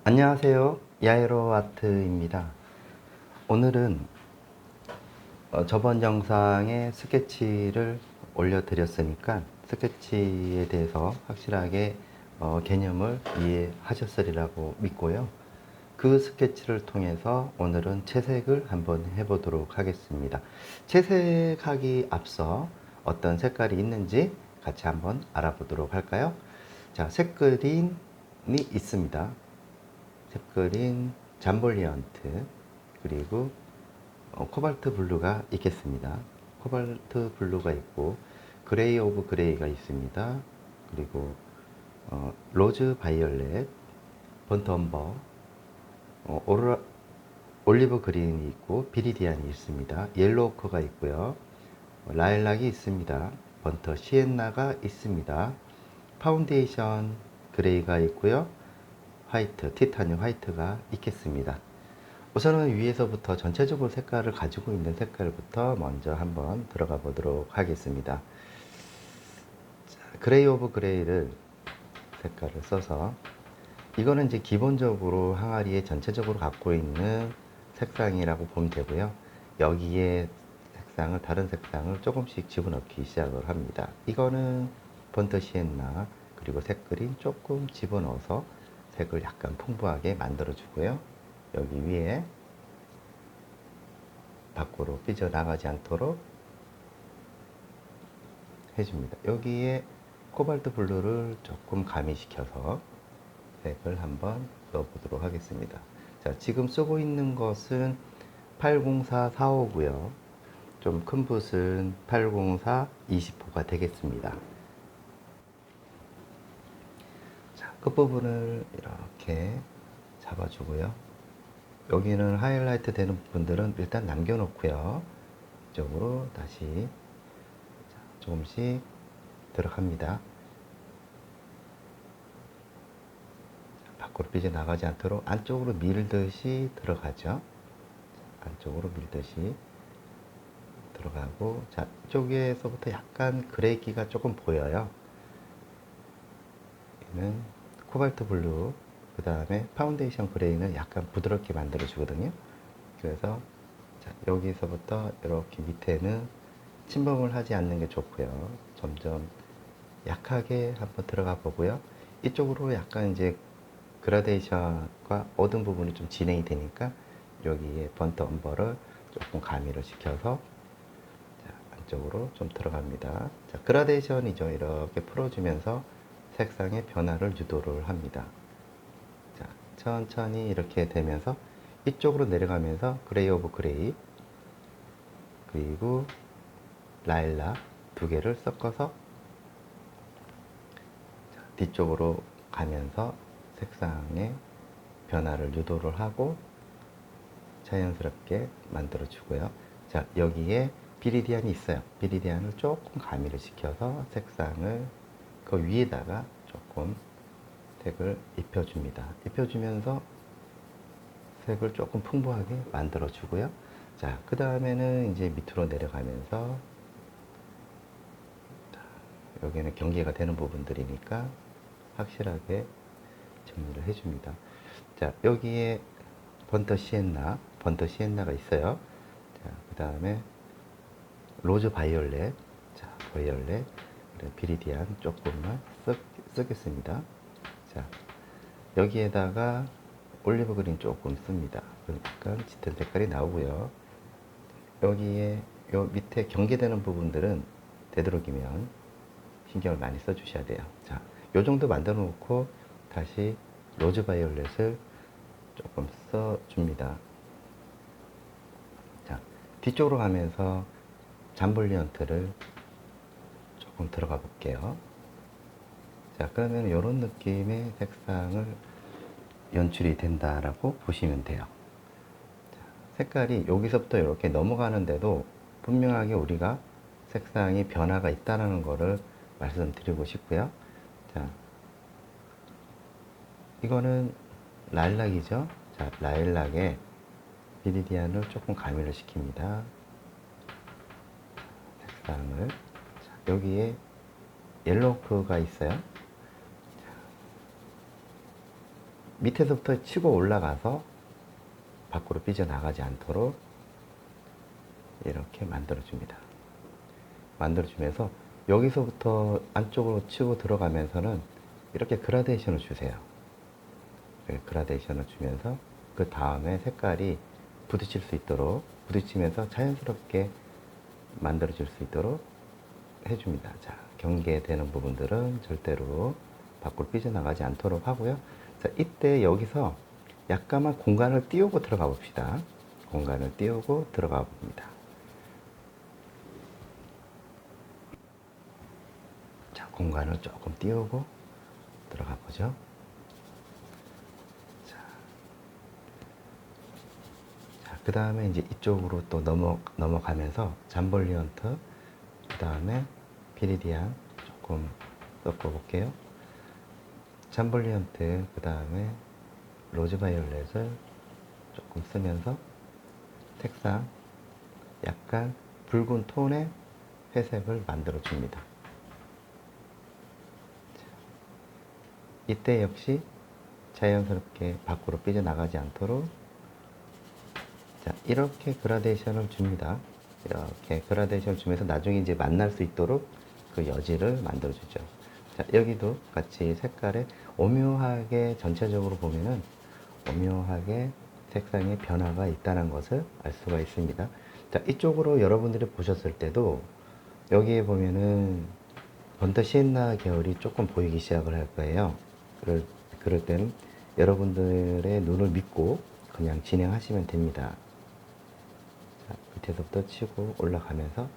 안녕하세요. 야에로 아트입니다. 오늘은 저번 영상에 스케치를 올려드렸으니까 스케치에 대해서 확실하게 개념을 이해하셨으리라고 믿고요. 그 스케치를 통해서 오늘은 채색을 한번 해보도록 하겠습니다. 채색하기 앞서 어떤 색깔이 있는지 같이 한번 알아보도록 할까요? 자, 색그린이 있습니다. 색그린, 잠볼리언트, 그리고 코발트 블루가 있겠습니다. 코발트 블루가 있고 그레이 오브 그레이가 있습니다. 그리고 로즈 바이올렛, 번트 엄버, 올리브 그린이 있고 비리디안이 있습니다. 옐로우 오크가 있고요. 라일락이 있습니다. 번터 시엔나가 있습니다. 파운데이션 그레이가 있고요. 화이트, 티타늄 화이트가 있겠습니다. 우선은 위에서부터 전체적으로 색깔을 가지고 있는 색깔부터 먼저 한번 들어가 보도록 하겠습니다. 자, 그레이 오브 그레이를 색깔을 써서 이거는 이제 기본적으로 항아리에 전체적으로 갖고 있는 색상이라고 보면 되고요. 여기에 색상을 다른 색상을 조금씩 집어넣기 시작을 합니다. 이거는 번트 시엔나 그리고 색그린 조금 집어넣어서 색을 약간 풍부하게 만들어 주고요. 여기 위에 밖으로 삐져나가지 않도록 해줍니다. 여기에 코발트 블루를 조금 가미시켜서 색을 한번 넣어보도록 하겠습니다. 자, 지금 쓰고 있는 것은 804-45고요. 좀 큰 붓은 804-20호가 되겠습니다. 자, 끝부분을 이렇게 잡아주고요. 여기는 하이라이트 되는 부분들은 일단 남겨놓고요. 이쪽으로 다시 조금씩 들어갑니다. 밖으로 삐져나가지 않도록 안쪽으로 밀듯이 들어가죠. 안쪽으로 밀듯이 들어가고, 자, 이쪽에서부터 약간 그레이기가 조금 보여요. 얘는 코발트 블루, 그 다음에 파운데이션 그레이는 약간 부드럽게 만들어 주거든요. 그래서 자, 여기서부터 이렇게 밑에는 침범을 하지 않는 게 좋고요. 점점 약하게 한번 들어가 보고요. 이쪽으로 약간 이제 그라데이션과 어두운 부분이 좀 진행이 되니까 여기에 번트 엄버를 조금 가미를 시켜서 자, 안쪽으로 좀 들어갑니다. 자, 그라데이션이죠. 이렇게 풀어주면서 색상의 변화를 유도를 합니다. 자, 천천히 이렇게 되면서 이쪽으로 내려가면서 그레이 오브 그레이 그리고 라일락 두 개를 섞어서 뒤쪽으로 가면서 색상의 변화를 유도를 하고 자연스럽게 만들어 주고요. 자, 여기에 비리디안이 있어요. 비리디안을 조금 가미를 시켜서 색상을 그 위에다가 조금 색을 입혀줍니다. 입혀주면서 색을 조금 풍부하게 만들어 주고요. 자, 그 다음에는 이제 밑으로 내려가면서 여기는 경계가 되는 부분들이니까 확실하게 정리를 해줍니다. 자, 여기에 번터 시엔나가 있어요. 자, 그 다음에 로즈 바이올렛, 자, 바이올렛, 비리디안 조금만 쓰겠습니다. 자, 여기에다가 올리브 그린 조금 씁니다. 약간 짙은 색깔이 나오고요. 여기에 요 밑에 경계되는 부분들은 되도록이면 신경을 많이 써주셔야 돼요. 자, 요 정도 만들어 놓고 다시 로즈 바이올렛을 조금 써줍니다. 자, 뒤쪽으로 가면서 잠볼리언트를 조금 들어가 볼게요. 자, 그러면 이런 느낌의 색상을 연출이 된다라고 보시면 돼요. 자, 색깔이 여기서부터 이렇게 넘어가는데도 분명하게 우리가 색상이 변화가 있다는 것을 말씀드리고 싶고요. 자, 이거는 라일락이죠. 자, 라일락에 비리디안을 조금 가미를 시킵니다. 색상을. 자, 여기에 옐로우크가 있어요. 밑에서부터 치고 올라가서 밖으로 삐져나가지 않도록 이렇게 만들어줍니다. 만들어주면서 여기서부터 안쪽으로 치고 들어가면서는 이렇게 그라데이션을 주세요. 그라데이션을 주면서 그 다음에 색깔이 부딪힐 수 있도록, 부딪히면서 자연스럽게 만들어질 수 있도록 해줍니다. 자, 경계되는 부분들은 절대로 밖으로 삐져나가지 않도록 하고요. 자, 이때 여기서 약간만 공간을 띄우고 들어가 봅시다. 공간을 띄우고 들어가 봅니다. 자, 공간을 조금 띄우고 들어가 보죠. 자, 그 다음에 이제 이쪽으로 또 넘어가면서 잠볼리언트, 그 다음에 비리디안 조금 섞어 볼게요. 잠볼리언트, 그 다음에 로즈바이올렛을 조금 쓰면서 색상 약간 붉은 톤의 회색을 만들어 줍니다. 이때 역시 자연스럽게 밖으로 삐져나가지 않도록, 자, 이렇게 그라데이션을 줍니다. 이렇게 그라데이션을 주면서 나중에 이제 만날 수 있도록 그 여지를 만들어 주죠. 자, 여기도 같이 색깔에 오묘하게, 전체적으로 보면은 오묘하게 색상의 변화가 있다는 것을 알 수가 있습니다. 자, 이쪽으로 여러분들이 보셨을 때도 여기에 보면은 번터 시엔나 계열이 조금 보이기 시작을 할 거예요. 그럴 때는 여러분들의 눈을 믿고 그냥 진행하시면 됩니다. 자, 밑에서부터 치고 올라가면서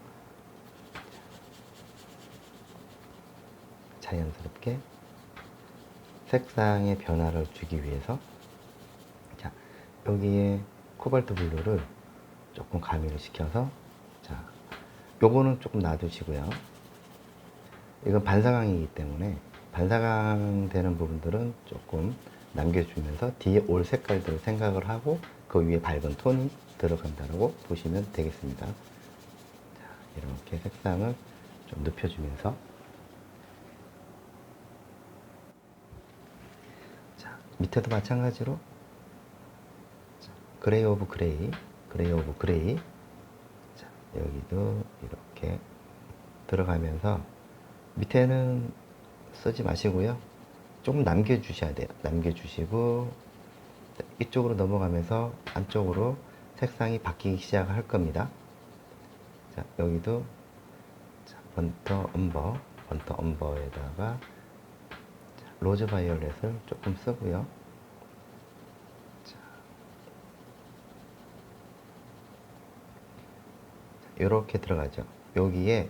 자연스럽게 색상의 변화를 주기 위해서, 자, 여기에 코발트 블루를 조금 가미를 시켜서, 자, 요거는 조금 놔두시고요. 이건 반사광이기 때문에 반사광 되는 부분들은 조금 남겨주면서 뒤에 올 색깔들을 생각을 하고 그 위에 밝은 톤이 들어간다고 보시면 되겠습니다. 자, 이렇게 색상을 좀 눕혀주면서, 자, 밑에도 마찬가지로 그레이 오브 그레이, 그레이 오브 그레이, 자, 여기도 이렇게 들어가면서 밑에는 쓰지 마시고요. 조금 남겨주셔야 돼요. 남겨주시고 이쪽으로 넘어가면서 안쪽으로 색상이 바뀌기 시작할 겁니다. 자, 여기도 번터 엄버에다가 로즈 바이올렛을 조금 쓰고요. 자, 이렇게 들어가죠. 여기에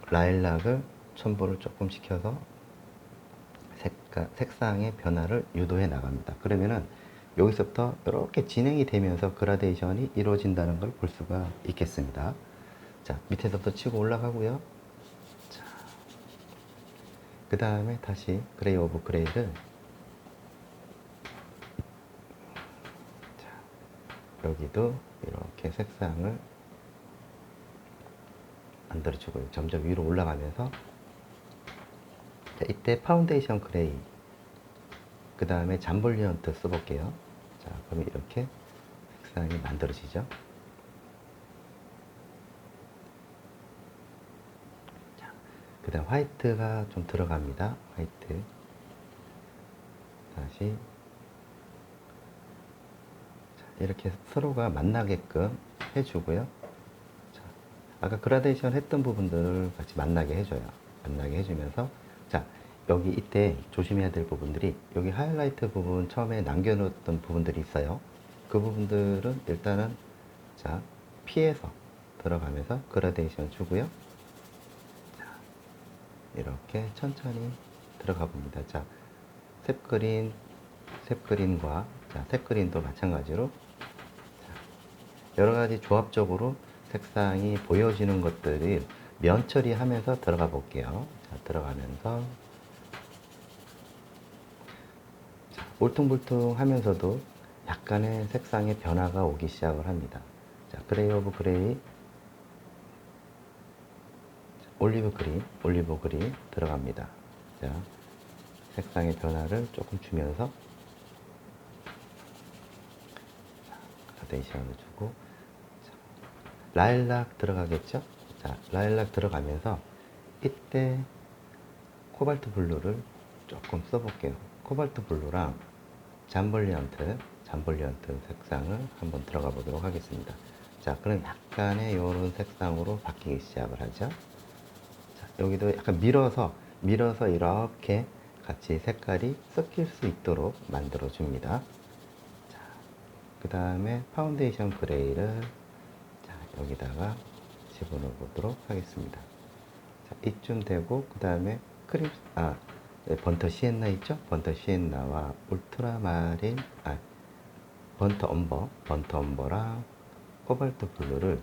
라일락을 첨부를 조금 시켜서 색상의 변화를 유도해 나갑니다. 그러면은 여기서부터 이렇게 진행이 되면서 그라데이션이 이루어진다는 걸 볼 수가 있겠습니다. 자, 밑에서부터 치고 올라가고요. 자, 그 다음에 다시 그레이 오브 그레이를, 자, 여기도 이렇게 색상을 만들어주고요. 점점 위로 올라가면서, 자, 이때 파운데이션 그레이, 그 다음에 잠볼리언트 써볼게요. 자, 그러면 이렇게 색상이 만들어지죠. 자, 그 다음 화이트가 좀 들어갑니다. 화이트. 다시. 자, 이렇게 서로가 만나게끔 해주고요. 자, 아까 그라데이션 했던 부분들을 같이 만나게 해줘요. 만나게 해주면서, 자, 여기 이때 조심해야 될 부분들이, 여기 하이라이트 부분 처음에 남겨놓았던 부분들이 있어요. 그 부분들은 일단은, 자, 피해서 들어가면서 그라데이션 주고요. 자, 이렇게 천천히 들어가 봅니다. 자, 셉그린과, 자, 셉그린도 마찬가지로, 자, 여러 가지 조합적으로 색상이 보여지는 것들이 면 처리하면서 들어가 볼게요. 자, 들어가면서, 자, 울퉁불퉁 하면서도 약간의 색상의 변화가 오기 시작을 합니다. 자, 그레이 오브 그레이, 올리브 그린 들어갑니다. 자, 색상의 변화를 조금 주면서 그라데이션을 주고, 라일락 들어가겠죠? 자, 라일락 들어가면서 이때 코발트 블루를 조금 써볼게요. 코발트 블루랑 잠벌리언트 색상을 한번 들어가 보도록 하겠습니다. 자, 그럼 약간의 이런 색상으로 바뀌기 시작을 하죠. 자, 여기도 약간 밀어서 이렇게 같이 색깔이 섞일 수 있도록 만들어 줍니다. 자, 그 다음에 파운데이션 그레이를 자, 여기다가 집어넣어 보도록 하겠습니다. 자, 이쯤 되고, 그 다음에 번터 시엔나 있죠? 번터 시엔나와 울트라마린, 번터 엄버랑 코발트 블루를,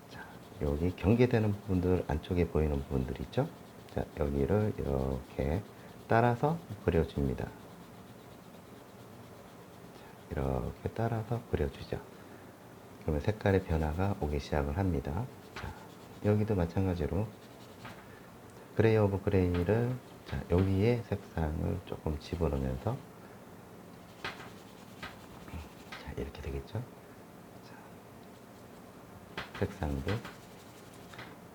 자, 여기 경계되는 부분들, 안쪽에 보이는 부분들 있죠? 자, 여기를 이렇게 따라서 그려줍니다. 자, 이렇게 따라서 그려주죠. 그러면 색깔의 변화가 오기 시작을 합니다. 자, 여기도 마찬가지로 그레이 오브 그레이를, 자, 여기에 색상을 조금 집어넣으면서, 자, 이렇게 되겠죠. 자, 색상도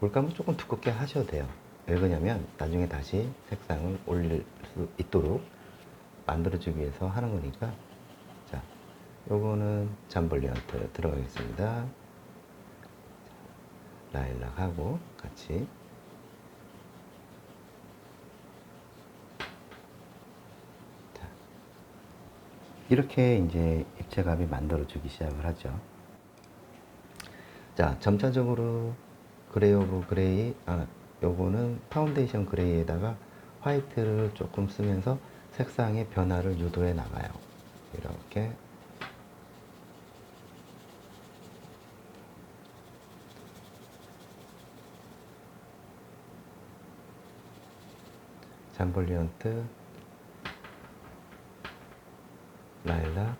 물감은 조금 두껍게 하셔도 돼요. 왜 그러냐면 나중에 다시 색상을 올릴 수 있도록 만들어주기 위해서 하는 거니까. 자, 요거는 잠벌리언트 들어가겠습니다. 라일락하고 같이. 자, 이렇게 이제 입체감이 만들어주기 시작을 하죠. 자, 점차적으로 그레이 오브 그레이, 요거는 파운데이션 그레이에다가 화이트를 조금 쓰면서 색상의 변화를 유도해 나가요. 이렇게. 잠벌리언트, 라일락.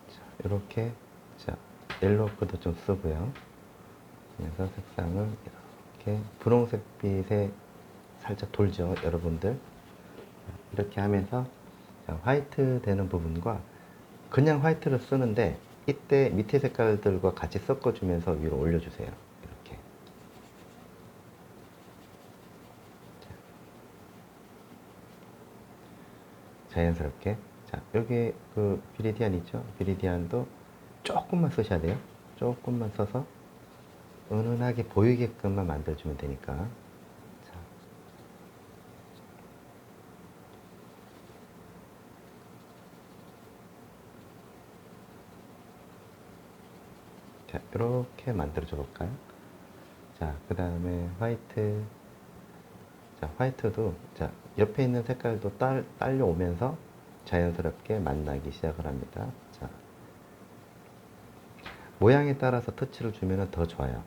자, 이렇게. 자, 옐로우도 좀 쓰고요. 그래서 색상을 이렇게 분홍색 빛에 살짝 돌죠, 여러분들. 이렇게 하면서, 자, 화이트 되는 부분과 그냥 화이트를 쓰는데 이때 밑에 색깔들과 같이 섞어주면서 위로 올려주세요. 이렇게. 자연스럽게. 자, 여기 그 비리디안 있죠? 비리디안도 조금만 쓰셔야 돼요. 조금만 써서 은은하게 보이게끔만 만들어주면 되니까. 자, 자, 이렇게 만들어줘 볼까요? 자, 그 다음에 화이트. 자, 화이트도, 자, 옆에 있는 색깔도 딸려오면서 자연스럽게 만나기 시작을 합니다. 자, 모양에 따라서 터치를 주면 더 좋아요.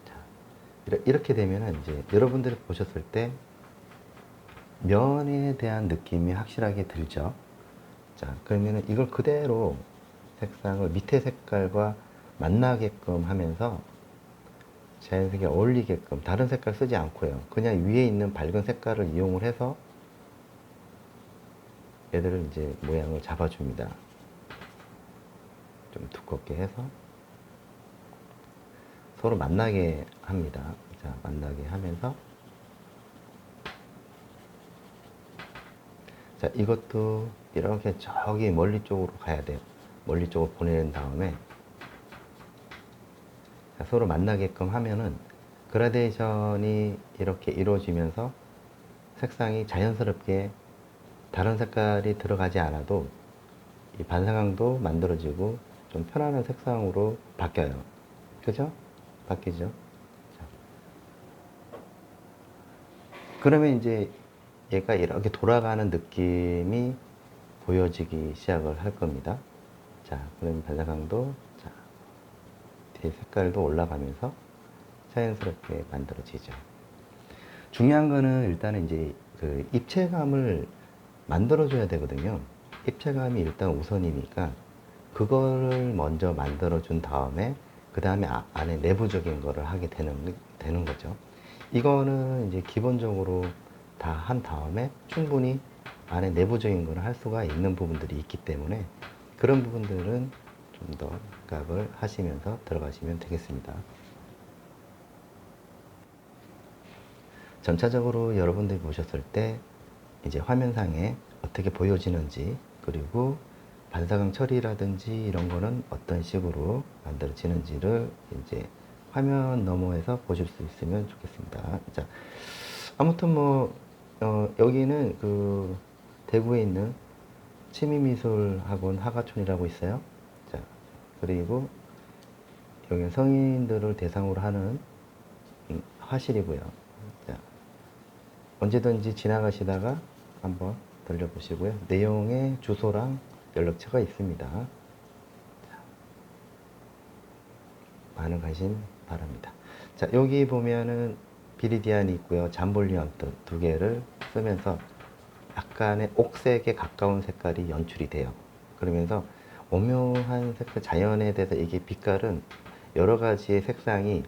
자, 이렇게 되면 이제 여러분들이 보셨을 때 면에 대한 느낌이 확실하게 들죠. 자, 그러면 이걸 그대로 색상을 밑에 색깔과 만나게끔 하면서 자연스럽게 어울리게끔 다른 색깔 쓰지 않고요. 그냥 위에 있는 밝은 색깔을 이용을 해서 얘들을 이제 모양을 잡아줍니다. 좀 두껍게 해서 서로 만나게 합니다. 자, 만나게 하면서, 자, 이것도 이렇게 저기 멀리 쪽으로 가야 돼요. 멀리 쪽으로 보낸 다음에, 자, 서로 만나게끔 하면은 그라데이션이 이렇게 이루어지면서 색상이 자연스럽게 다른 색깔이 들어가지 않아도 이 반사광도 만들어지고 좀 편안한 색상으로 바뀌어요. 그죠? 바뀌죠? 자, 그러면 이제 얘가 이렇게 돌아가는 느낌이 보여지기 시작을 할 겁니다. 자, 그러면 반사광도, 자, 뒤에 색깔도 올라가면서 자연스럽게 만들어지죠. 중요한 거는 일단은 이제 그 입체감을 만들어줘야 되거든요. 입체감이 일단 우선이니까 그거를 먼저 만들어준 다음에 그 다음에 안에 내부적인 거를 하게 되는 되는 거죠. 이거는 이제 기본적으로 다 한 다음에 충분히 안에 내부적인 거를 할 수가 있는 부분들이 있기 때문에 그런 부분들은 좀 더 생각을 하시면서 들어가시면 되겠습니다. 전체적으로 여러분들이 보셨을 때 이제 화면상에 어떻게 보여지는지, 그리고 반사광 처리라든지 이런 거는 어떤 식으로 만들어지는지를 이제 화면 너머에서 보실 수 있으면 좋겠습니다. 자, 아무튼 뭐 여기는 그 대구에 있는 치미미술학원 하가촌이라고 있어요. 자, 그리고 여기 성인들을 대상으로 하는 화실이고요. 자, 언제든지 지나가시다가 한번 들려보시고요. 내용의 주소랑 연락처가 있습니다. 많은 관심 바랍니다. 자, 여기 보면은 비리디안이 있고요. 잠볼리언 두 개를 쓰면서 약간의 옥색에 가까운 색깔이 연출이 돼요. 그러면서 오묘한 색깔, 자연에 대해서 이게 빛깔은 여러 가지의 색상이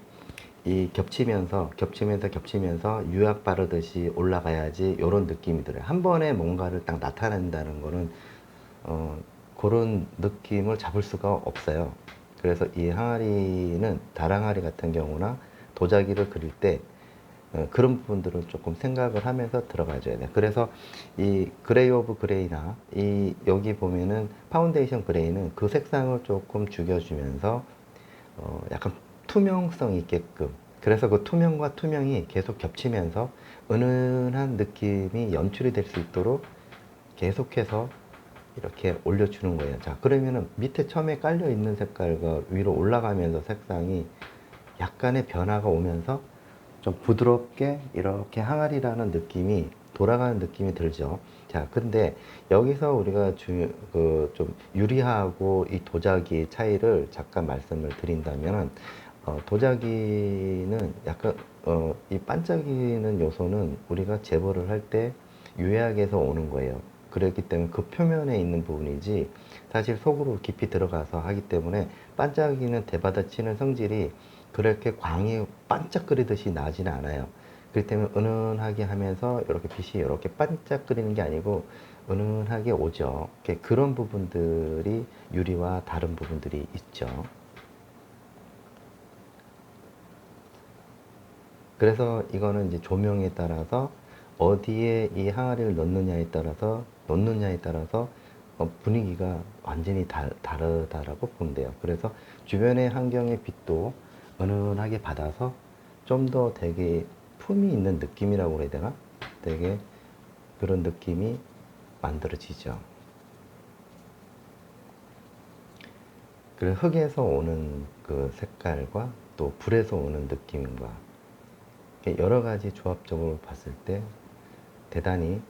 이 겹치면서 유약 바르듯이 올라가야지 이런 느낌이 들어요. 한 번에 뭔가를 딱 나타낸다는 거는 그런 느낌을 잡을 수가 없어요. 그래서 이 항아리는 다랑아리 같은 경우나 도자기를 그릴 때 그런 부분들을 조금 생각을 하면서 들어가줘야 돼요. 그래서 이 그레이 오브 그레이나 이 여기 보면은 파운데이션 그레이는 그 색상을 조금 죽여주면서 약간 투명성 있게끔, 그래서 그 투명과 투명이 계속 겹치면서 은은한 느낌이 연출이 될 수 있도록 계속해서 이렇게 올려주는 거예요. 자, 그러면은 밑에 처음에 깔려 있는 색깔과 위로 올라가면서 색상이 약간의 변화가 오면서 좀 부드럽게 이렇게 항아리라는 느낌이 돌아가는 느낌이 들죠. 자, 근데 여기서 우리가 좀 유리하고 이 도자기의 차이를 잠깐 말씀을 드린다면, 도자기는 약간, 이 반짝이는 요소는 우리가 제거를 할 때 유약에서 오는 거예요. 그렇기 때문에 그 표면에 있는 부분이지 사실 속으로 깊이 들어가서 하기 때문에 반짝이는 대받아치는 성질이 그렇게 광이 반짝거리듯이 나지는 않아요. 그렇기 때문에 은은하게 하면서 이렇게 빛이 이렇게 반짝거리는 게 아니고 은은하게 오죠. 그런 부분들이 유리와 다른 부분들이 있죠. 그래서 이거는 이제 조명에 따라서 어디에 이 항아리를 넣느냐에 따라서 분위기가 완전히 다르다라고 보면 돼요. 그래서 주변의 환경의 빛도 은은하게 받아서 좀 더 되게 품이 있는 느낌이라고 그래야 되나? 되게 그런 느낌이 만들어지죠. 그리고 흙에서 오는 그 색깔과 또 불에서 오는 느낌과 여러 가지 조합적으로 봤을 때 대단히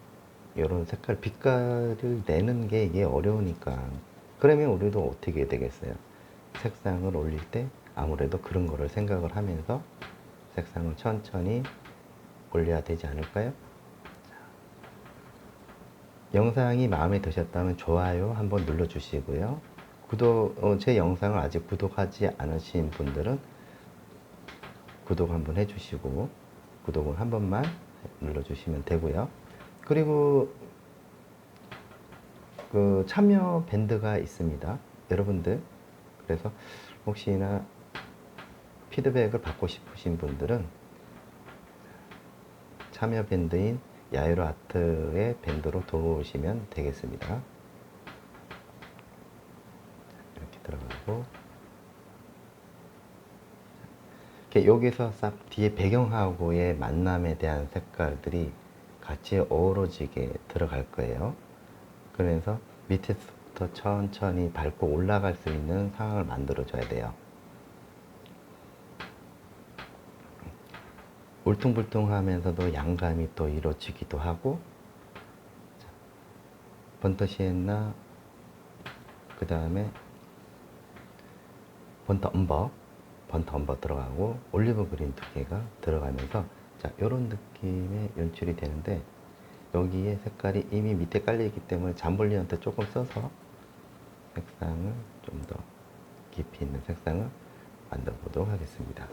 이런 색깔, 빛깔을 내는 게 이게 어려우니까. 그러면 우리도 어떻게 되겠어요? 색상을 올릴 때 아무래도 그런 거를 생각을 하면서 색상을 천천히 올려야 되지 않을까요? 영상이 마음에 드셨다면 좋아요 한번 눌러주시고요. 제 영상을 아직 구독하지 않으신 분들은 구독 한번 해주시고, 구독을 한 번만 눌러주시면 되고요. 그리고 그 참여 밴드가 있습니다. 여러분들, 그래서 혹시나 피드백을 받고 싶으신 분들은 참여 밴드인 야유로 아트의 밴드로 들어오시면 되겠습니다. 이렇게 들어가고, 이렇게 여기서 싹 뒤에 배경하고의 만남에 대한 색깔들이 같이 어우러지게 들어갈 거예요. 그래서 밑에서부터 천천히 밟고 올라갈 수 있는 상황을 만들어 줘야 돼요. 울퉁불퉁하면서도 양감이 또 이루어지기도 하고, 번터 시엔나, 그 다음에 번터 엄버 들어가고 올리브 그린 두 개가 들어가면서, 자, 이런 느낌의 연출이 되는데, 여기에 색깔이 이미 밑에 깔려있기 때문에 잠볼리한테 조금 써서 색상을 좀 더 깊이 있는 색상을 만들어 보도록 하겠습니다.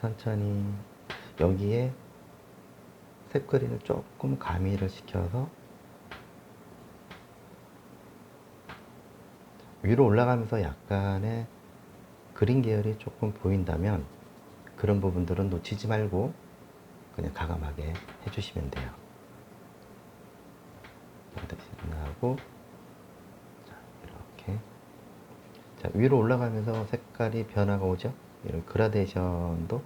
천천히 여기에 색그린을 조금 가미를 시켜서 위로 올라가면서 약간의 그린 계열이 조금 보인다면 그런 부분들은 놓치지 말고 그냥 과감하게 해주시면 돼요. 하고 자, 이렇게 자, 위로 올라가면서 색깔이 변화가 오죠. 이런 그라데이션도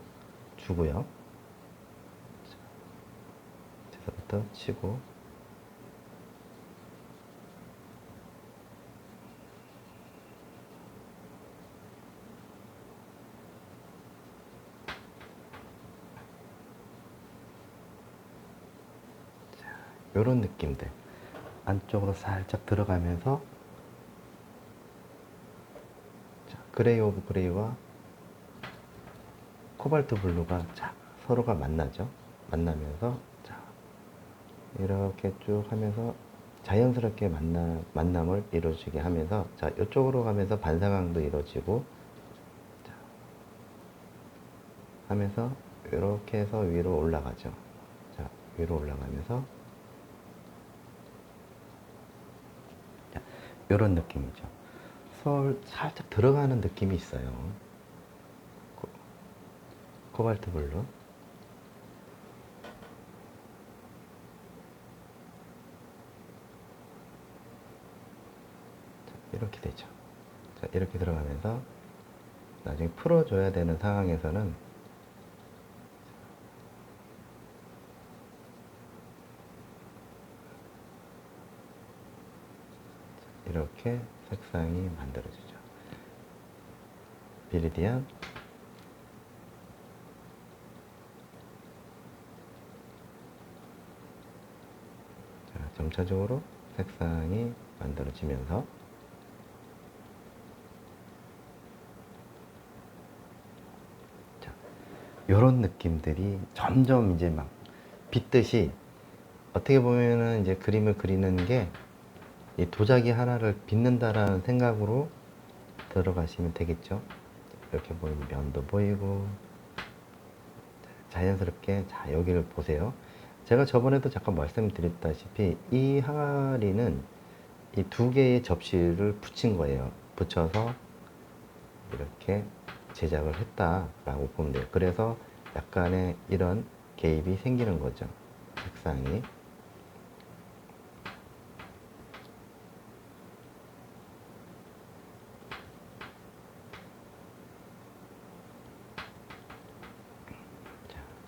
주고요. 자, 여기서부터 치고 이런 느낌들 안쪽으로 살짝 들어가면서 자, 그레이 오브 그레이와 코발트 블루가 자, 서로가 만나죠. 만나면서 자, 이렇게 쭉 하면서 자연스럽게 만남을 이루어지게 하면서 자, 이쪽으로 가면서 반사광도 이루어지고 자, 하면서 이렇게 해서 위로 올라가죠. 자, 위로 올라가면서 이런 느낌이죠. 살짝 들어가는 느낌이 있어요. 코발트 블루. 자, 이렇게 되죠. 자, 이렇게 들어가면서 나중에 풀어줘야 되는 상황에서는 이렇게 색상이 만들어지죠. 비리디안 자, 점차적으로 색상이 만들어지면서 자, 요런 느낌들이 점점 이제 막 빗듯이 어떻게 보면은 이제 그림을 그리는 게 이 도자기 하나를 빚는다라는 생각으로 들어가시면 되겠죠. 이렇게 보이면 면도 보이고 자연스럽게 자 여기를 보세요. 제가 저번에도 잠깐 말씀드렸다시피 이 항아리는 이 두 개의 접시를 붙인 거예요. 붙여서 이렇게 제작을 했다라고 보면 돼요. 그래서 약간의 이런 개입이 생기는 거죠. 색상이.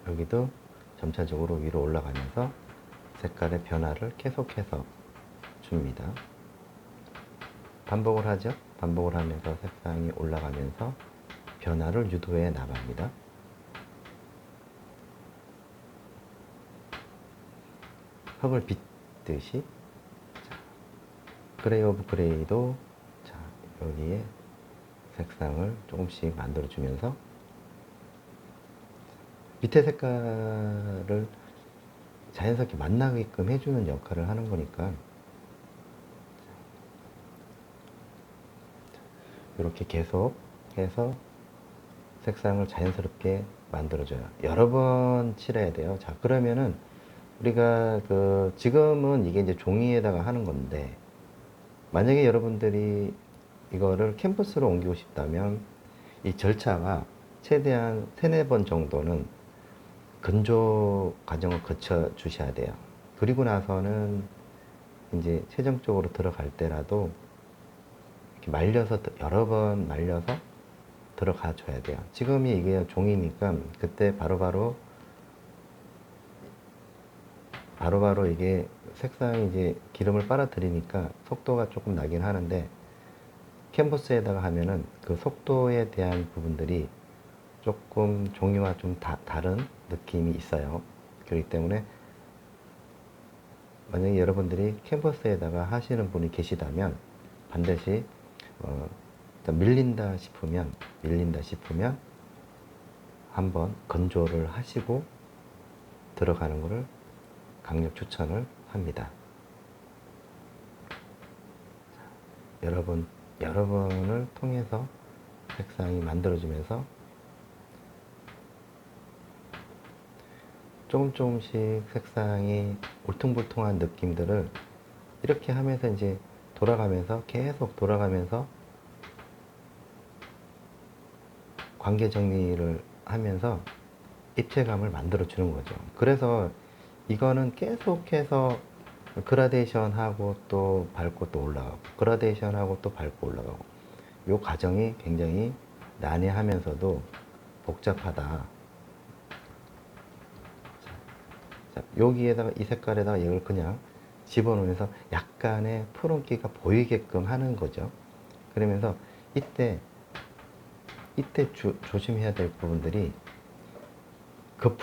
여기도 점차적으로 위로 올라가면서 색깔의 변화를 계속해서 줍니다. 반복을 하죠. 반복을 하면서 색상이 올라가면서 변화를 유도해 나갑니다. 흙을 빗듯이 자, 그레이 오브 그레이도 자, 여기에 색상을 조금씩 만들어주면서 밑에 색깔을 자연스럽게 만나게끔 해주는 역할을 하는 거니까 이렇게 계속 해서 색상을 자연스럽게 만들어줘요. 여러 번 칠해야 돼요. 자, 그러면은 우리가 지금은 이게 이제 종이에다가 하는 건데 만약에 여러분들이 이거를 캔버스로 옮기고 싶다면 이 절차가 최대한 3-4번 정도는 건조 과정을 거쳐 주셔야 돼요. 그리고 나서는 이제 최종적으로 들어갈 때라도 이렇게 말려서 여러 번 말려서 들어가 줘야 돼요. 지금이 이게 종이니까 그때 바로바로 이게 색상이 이제 기름을 빨아들이니까 속도가 조금 나긴 하는데 캔버스에다가 하면은 그 속도에 대한 부분들이 조금 종이와 좀 다른 느낌이 있어요. 그렇기 때문에 만약에 여러분들이 캔버스에다가 하시는 분이 계시다면 반드시 밀린다 싶으면 한번 건조를 하시고 들어가는 것을 강력 추천을 합니다. 여러분을 통해서 색상이 만들어지면서 조금씩 색상이 울퉁불퉁한 느낌들을 이렇게 하면서 이제 돌아가면서 계속 돌아가면서 관계 정리를 하면서 입체감을 만들어 주는 거죠. 그래서 이거는 계속해서 그라데이션 하고 또 밟고 또 올라가고 그라데이션 하고 또 밟고 올라가고 이 과정이 굉장히 난해하면서도 복잡하다. 자, 여기에다가 이 색깔에다가 이걸 그냥 집어넣으면서 약간의 푸른기가 보이게끔 하는 거죠. 그러면서 이때 조심해야 될 부분들이 그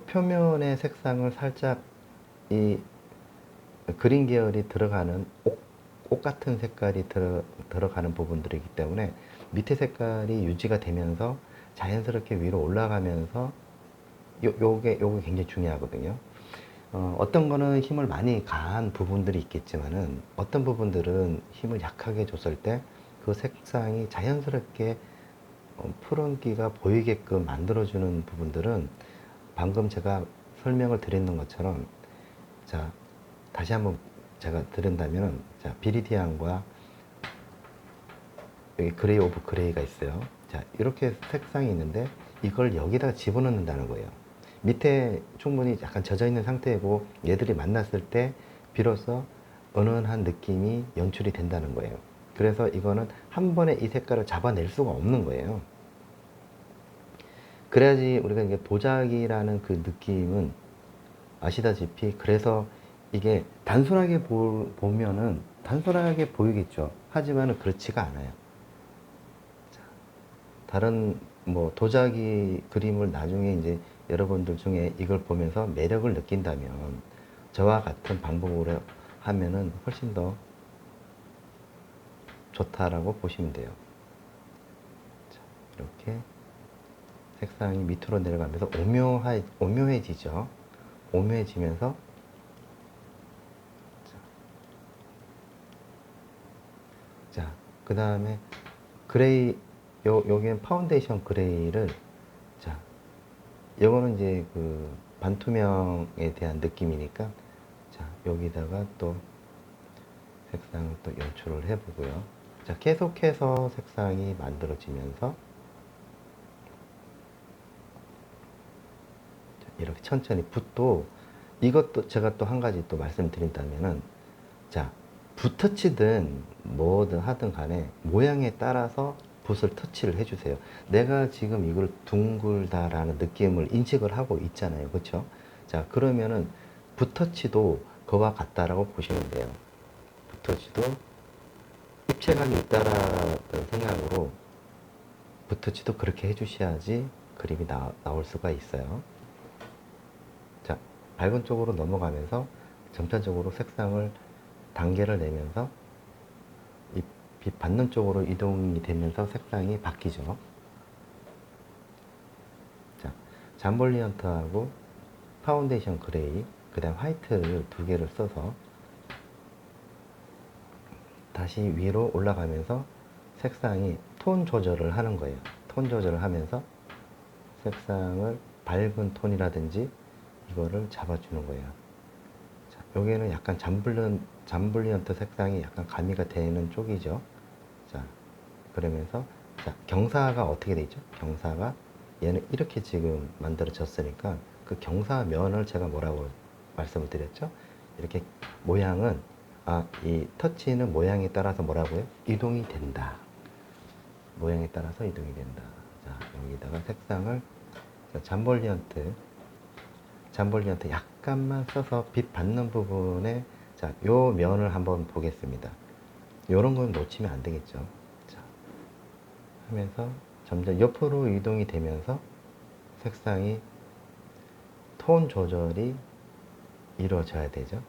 표면의 색상을 살짝 이 그린 계열이 들어가는 옷 같은 색깔이 들어가는 부분들이기 때문에 밑에 색깔이 유지가 되면서 자연스럽게 위로 올라가면서 요게 굉장히 중요하거든요. 어떤 거는 힘을 많이 가한 부분들이 있겠지만은 어떤 부분들은 힘을 약하게 줬을 때 그 색상이 자연스럽게 푸른기가 보이게끔 만들어주는 부분들은 방금 제가 설명을 드리는 것처럼 자 다시 한번 제가 드린다면 자 비리디안과 여기 그레이 오브 그레이가 있어요. 자 이렇게 색상이 있는데 이걸 여기다가 집어넣는다는 거예요. 밑에 충분히 약간 젖어 있는 상태이고 얘들이 만났을 때 비로소 은은한 느낌이 연출이 된다는 거예요. 그래서 이거는 한 번에 이 색깔을 잡아낼 수가 없는 거예요. 그래야지 우리가 이게 도자기라는 그 느낌은 아시다시피 그래서 이게 단순하게 보면은 단순하게 보이겠죠. 하지만은 그렇지가 않아요. 다른 뭐 도자기 그림을 나중에 이제 여러분들 중에 이걸 보면서 매력을 느낀다면 저와 같은 방법으로 하면은 훨씬 더 좋다라고 보시면 돼요. 자, 이렇게 색상이 밑으로 내려가면서 오묘해지죠. 오묘해지면서 자, 그 다음에 그레이 여기는 파운데이션 그레이를 자, 요거는 이제 그 반투명에 대한 느낌이니까 자, 여기다가 또 색상을 또 연출을 해 보고요. 자, 계속해서 색상이 만들어지면서 이렇게 천천히 붓도 이것도 제가 또 한 가지 또 말씀드린다면은 자 붓터치든 뭐든 하든 간에 모양에 따라서 붓을 터치를 해주세요. 내가 지금 이걸 둥글다라는 느낌을 인식을 하고 있잖아요. 그렇죠? 자 그러면은 붓터치도 그와 같다라고 보시면 돼요. 붓터치도 입체감이 있다라는 생각으로 붓터치도 그렇게 해주셔야지 그림이 나올 수가 있어요. 자, 밝은 쪽으로 넘어가면서 점차적으로 색상을 단계를 내면서 이 빛 받는 쪽으로 이동이 되면서 색상이 바뀌죠. 자, 잠볼리언트하고 파운데이션 그레이, 그 다음 화이트를 두 개를 써서 다시 위로 올라가면서 색상이 톤 조절을 하는 거예요. 톤 조절을 하면서 색상을 밝은 톤이라든지 이거를 잡아주는 거예요. 자, 여기는 약간 잠블리언트 색상이 약간 가미가 되는 쪽이죠. 자, 그러면서 자, 경사가 어떻게 돼 있죠? 경사가 얘는 이렇게 지금 만들어졌으니까 그 경사면을 제가 뭐라고 말씀을 드렸죠? 이렇게 모양은 이 터치는 모양에 따라서 뭐라고요? 이동이 된다. 모양에 따라서 이동이 된다. 자, 여기다가 색상을 자, 잠볼리언트 약간만 써서 빛 받는 부분에 자, 요 면을 한번 보겠습니다. 요런 건 놓치면 안 되겠죠. 자, 하면서 점점 옆으로 이동이 되면서 색상이 톤 조절이 이루어져야 되죠.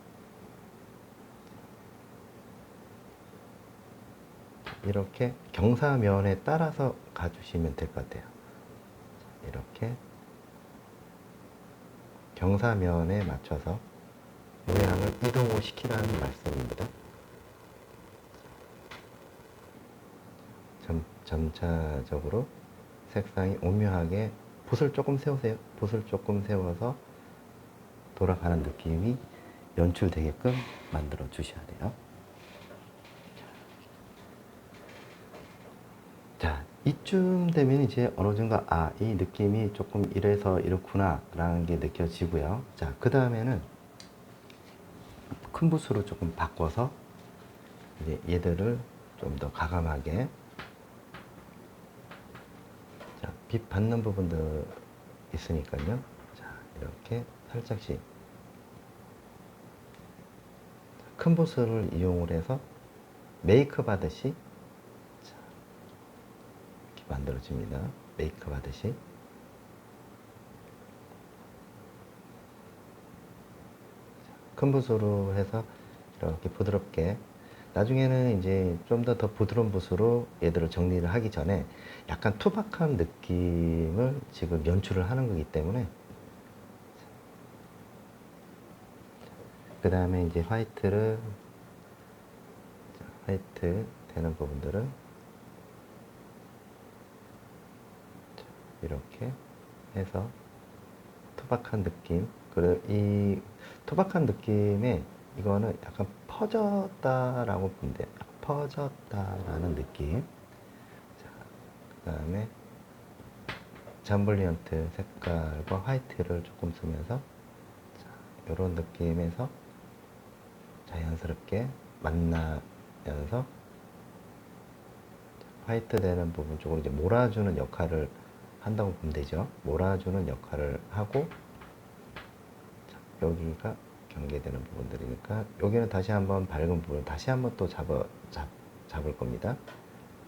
이렇게 경사면에 따라서 가주시면 될 것 같아요. 이렇게 경사면에 맞춰서 모양을 이동을 시키라는 말씀입니다. 점차적으로 색상이 오묘하게 붓을 조금 세우세요. 붓을 조금 세워서 돌아가는 느낌이 연출되게끔 만들어 주셔야 돼요. 자, 이쯤 되면 이제 어느 정도 이 느낌이 조금 이래서 이렇구나 라는 게 느껴지고요. 자, 그 다음에는 큰 붓으로 조금 바꿔서 이제 얘들을 좀 더 과감하게, 자, 빛 받는 부분들 있으니까요. 자, 이렇게 살짝씩 큰 붓을 이용을 해서 메이크업 하듯이 이렇게 만들어집니다. 메이크업 하듯이. 큰 붓으로 해서 이렇게 부드럽게, 나중에는 이제 좀 더 부드러운 붓으로 얘들을 정리를 하기 전에 약간 투박한 느낌을 지금 연출을 하는 거기 때문에, 그 다음에 이제 화이트 되는 부분들은 이렇게 해서 투박한 느낌, 그리고 이 투박한 느낌에 이거는 약간 퍼졌다라고 보면 돼요. 퍼졌다라는 느낌. 자, 그 다음에 잠블리언트 색깔과 화이트를 조금 쓰면서, 자, 이런 느낌에서 자연스럽게 만나면서 화이트 되는 부분 쪽으로 이제 몰아주는 역할을 한다고 보면 되죠. 몰아주는 역할을 하고, 자, 여기가 경계되는 부분들이니까 여기는 다시 한번 밝은 부분 다시 한번 또 잡을 겁니다.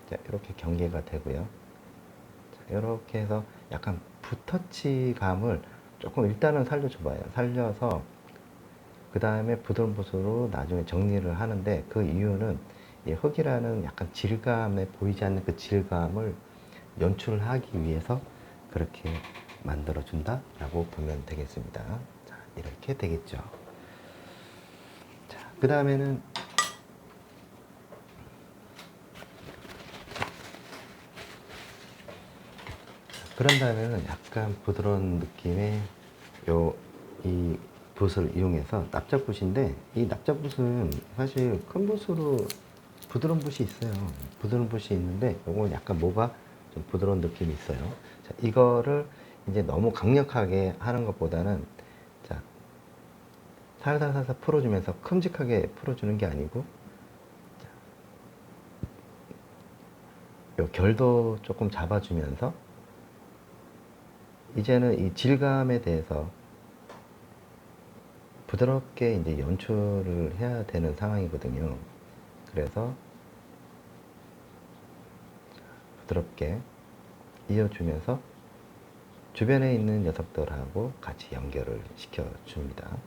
자, 이렇게 경계가 되고요. 자, 이렇게 해서 약간 붓터치 감을 조금 일단은 살려줘봐요. 살려서 그 다음에 부드러운 붓으로 나중에 정리를 하는데, 그 이유는 이 흙이라는 약간 질감에 보이지 않는 그 질감을 연출을 하기 위해서 그렇게 만들어 준다 라고 보면 되겠습니다. 자, 이렇게 되겠죠. 자, 그 다음에는 그런 다음에는 약간 부드러운 느낌의 이 붓을 이용해서, 납작붓인데 이 납작붓은 사실 큰 붓으로 부드러운 붓이 있어요. 부드러운 붓이 있는데 이건 약간 뭐가 좀 부드러운 느낌이 있어요. 자, 이거를 이제 너무 강력하게 하는 것보다는, 자, 살살살살 풀어주면서 큼직하게 풀어주는 게 아니고, 요 결도 조금 잡아주면서 이제는 이 질감에 대해서 부드럽게 이제 연출을 해야 되는 상황이거든요. 그래서 부드럽게 이어주면서 주변에 있는 녀석들하고 같이 연결을 시켜줍니다.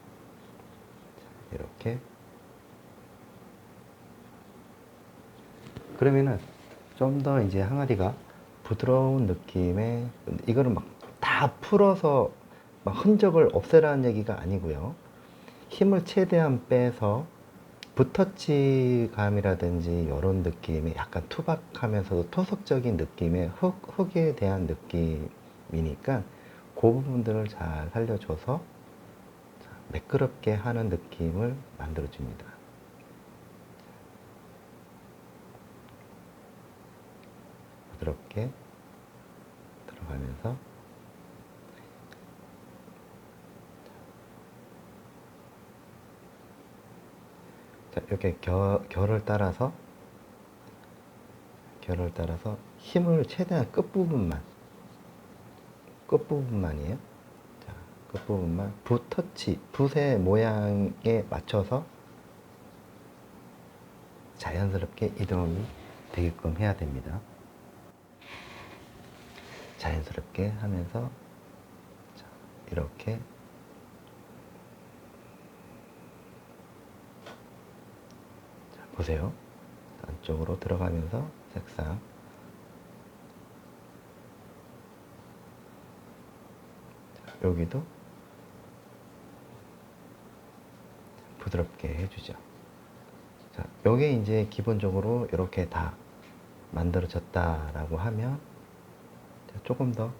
이렇게. 그러면은 좀 더 이제 항아리가 부드러운 느낌의, 이거를 막 다 풀어서 막 흔적을 없애라는 얘기가 아니고요. 힘을 최대한 빼서 붓터치 감이라든지 이런 느낌의 약간 투박하면서도 토속적인 느낌의 흙에 대한 느낌이니까 그 부분들을 잘 살려줘서 매끄럽게 하는 느낌을 만들어줍니다. 부드럽게 들어가면서, 자, 이렇게 결을 따라서 힘을 최대한 끝부분만이에요. 자, 끝부분만 붓터치, 붓의 모양에 맞춰서 자연스럽게 이동이 되게끔 해야 됩니다. 자연스럽게 하면서, 자, 이렇게 보세요. 안쪽으로 들어가면서 색상, 여기도 부드럽게 해주죠. 자, 요게 이제 기본적으로 이렇게 다 만들어졌다라고 하면, 조금 더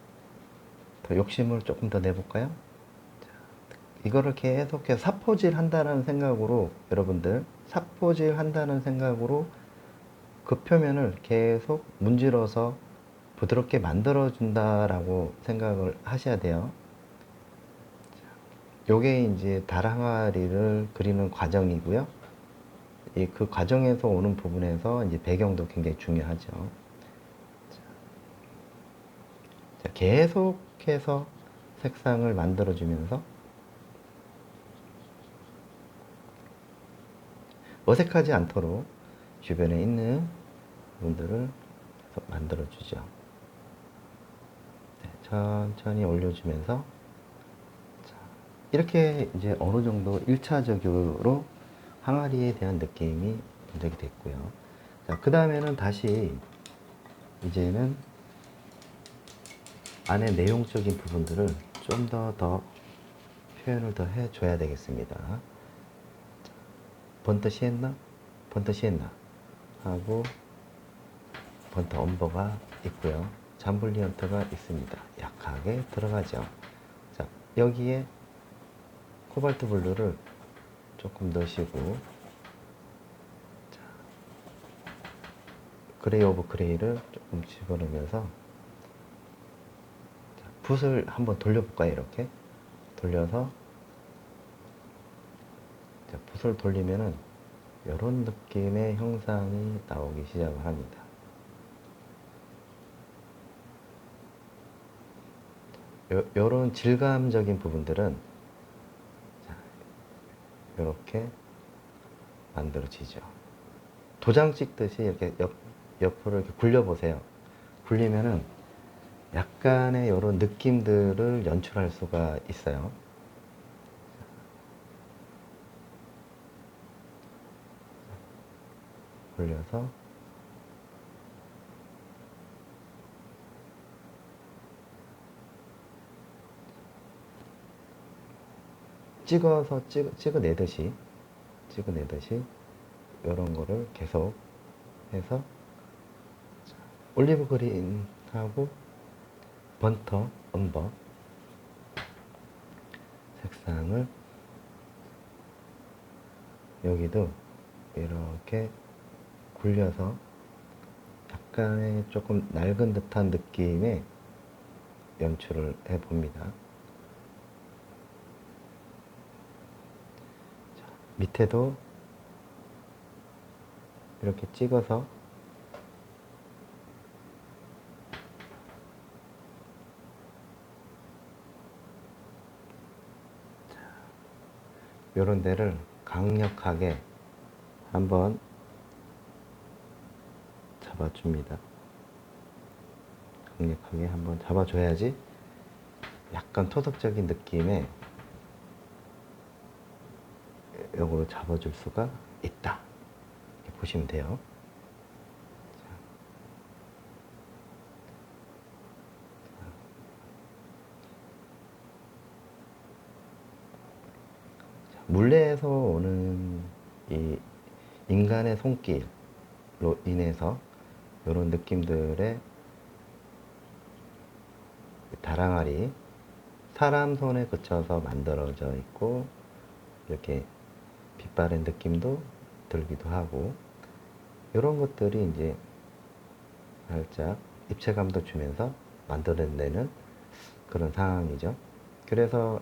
욕심을 조금 더 내볼까요? 자, 이거를 계속해서 사포질 한다는 생각으로, 여러분들 사포질 한다는 생각으로 그 표면을 계속 문질러서 부드럽게 만들어 준다라고 생각을 하셔야 돼요. 요게 이제 달 항아리를 그리는 과정이고요. 그 과정에서 오는 부분에서 이제 배경도 굉장히 중요하죠. 자, 계속해서 색상을 만들어 주면서 어색하지 않도록 주변에 있는 부분들을 만들어 주죠. 네, 천천히 올려주면서, 자, 이렇게 이제 어느 정도 1차적으로 항아리에 대한 느낌이 분석이 됐고요. 자, 그 다음에는 다시 이제는 안에 내용적인 부분들을 좀 더 표현을 더 해줘야 되겠습니다. 번터 시엔나, 번터 시엔나 하고 번터 엄버가 있고요. 잠블리언트가 있습니다. 약하게 들어가죠. 자, 여기에 코발트 블루를 조금 넣으시고, 자, 그레이 오브 그레이를 조금 집어넣으면서, 자, 붓을 한번 돌려볼까요? 이렇게 돌려서, 자, 붓을 돌리면은 이런 느낌의 형상이 나오기 시작을 합니다. 요런 질감적인 부분들은 이렇게 만들어지죠. 도장 찍듯이 이렇게 옆으로 이렇게 굴려보세요. 굴리면은 약간의 이런 느낌들을 연출할 수가 있어요. 굴려서 찍어서 찍어내듯이 이런 거를 계속 해서, 올리브 그린하고 번터 엄버 색상을 여기도 이렇게 굴려서 약간의 조금 낡은 듯한 느낌의 연출을 해 봅니다. 밑에도 이렇게 찍어서 이런 데를 강력하게 한번 잡아줍니다. 강력하게 한번 잡아줘야지 약간 토속적인 느낌의 요거로 잡아줄 수가 있다. 이렇게 보시면 돼요. 물레에서 오는 이 인간의 손길로 인해서 이런 느낌들의 다랑알이 사람 손에 그쳐서 만들어져 있고, 이렇게 빛바랜 느낌도 들기도 하고, 이런 것들이 이제 살짝 입체감도 주면서 만들어내는 그런 상황이죠. 그래서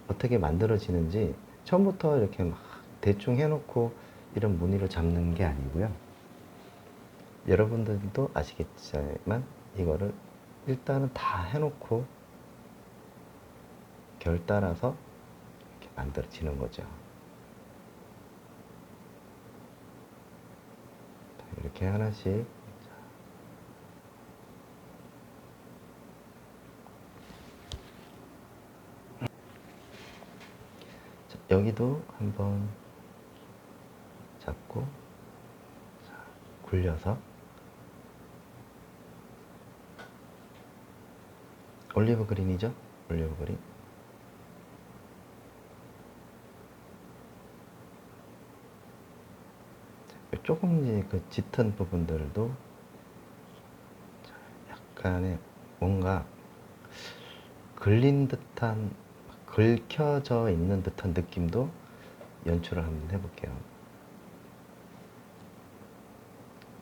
어떻게 만들어지는지 처음부터 이렇게 막 대충 해놓고 이런 무늬를 잡는 게 아니고요. 여러분들도 아시겠지만 이거를 일단은 다 해놓고 결 따라서 이렇게 만들어지는 거죠. 이렇게 하나씩. 자, 여기도 한번 잡고, 자, 굴려서 올리브 그린이죠? 올리브 그린. 조금 이제 그 짙은 부분들도 약간의 뭔가 글린 듯한 긁혀져 있는 듯한 느낌도 연출을 한번 해볼게요.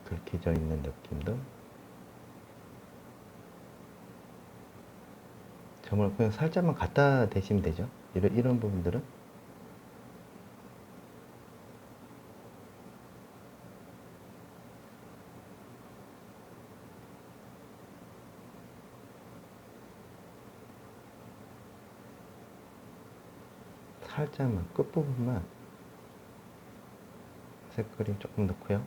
긁혀져 있는 느낌도 정말 그냥 살짝만 갖다 대시면 되죠. 이런 부분들은 살짝만 끝부분만 색깔이 조금 넣고요.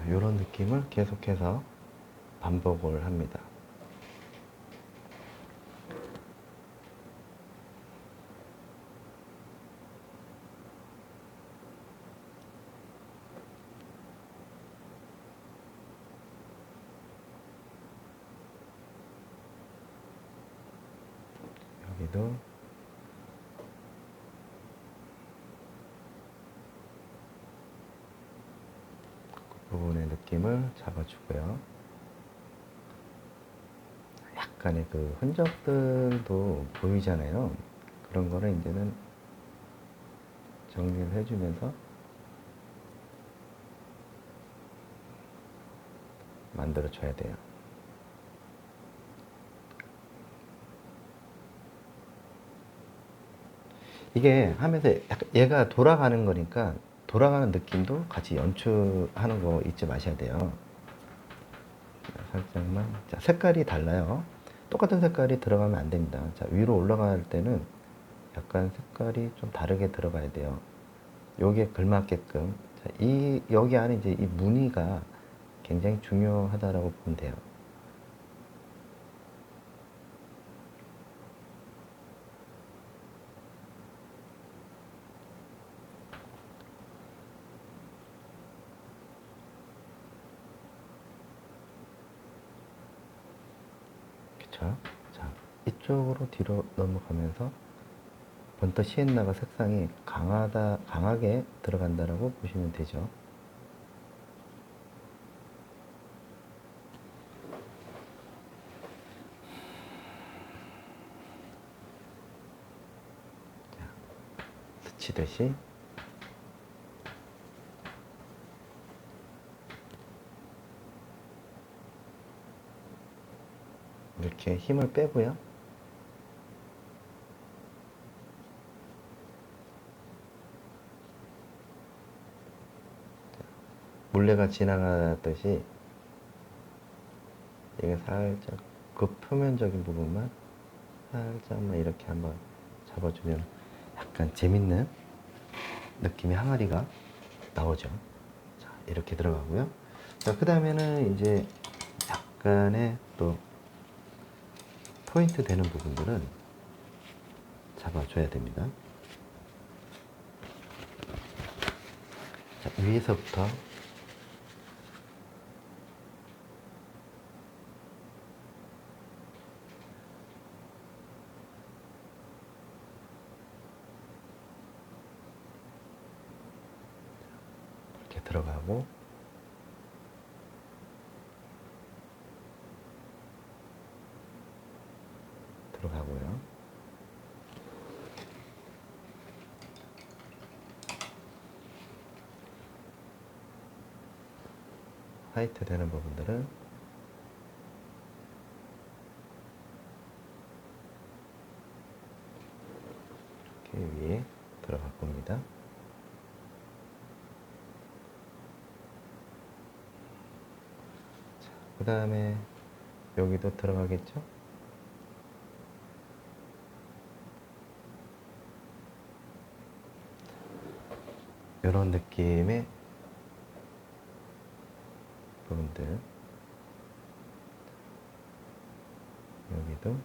이런 느낌을 계속해서 반복을 합니다. 여기도 그 부분의 느낌을 잡아주고요. 약간의 그 흔적들도 보이잖아요. 그런 거를 이제는 정리를 해주면서 만들어 줘야 돼요. 이게 하면서 약간 얘가 돌아가는 거니까 돌아가는 느낌도 같이 연출하는 거 잊지 마셔야 돼요. 살짝만. 자, 색깔이 달라요. 똑같은 색깔이 들어가면 안 됩니다. 자, 위로 올라갈 때는 약간 색깔이 좀 다르게 들어가야 돼요. 여기에 걸맞게끔. 자, 여기 안에 이제 이 무늬가 굉장히 중요하다라고 보면 돼요. 그쵸? 자, 이쪽으로 뒤로 넘어가면서 번터 시엔나가 색상이 강하게 들어간다라고 보시면 되죠. 스치듯이 이렇게 힘을 빼고요. 물레가 지나가듯이 이게 살짝 그 표면적인 부분만 살짝만 이렇게 한번 잡아주면 약간 재밌는 느낌의 항아리가 나오죠. 자, 이렇게 들어가고요. 자, 그 다음에는 이제 약간의 또 포인트 되는 부분들은 잡아줘야 됩니다. 자, 위에서부터 이렇게 들어가고 들어가고요. 화이트 되는 부분들은 이렇게 위에 들어갈 겁니다. 그 다음에 여기도 들어가겠죠? 이런 느낌의 부분들 여기도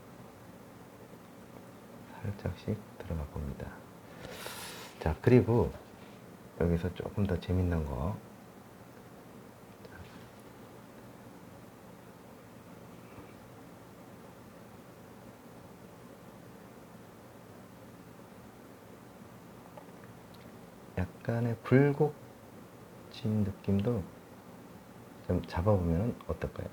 살짝씩 들어가 봅니다. 자, 그리고 여기서 조금 더 재밌는 거 약간의 굴곡진 느낌도 좀 잡아보면 어떨까요?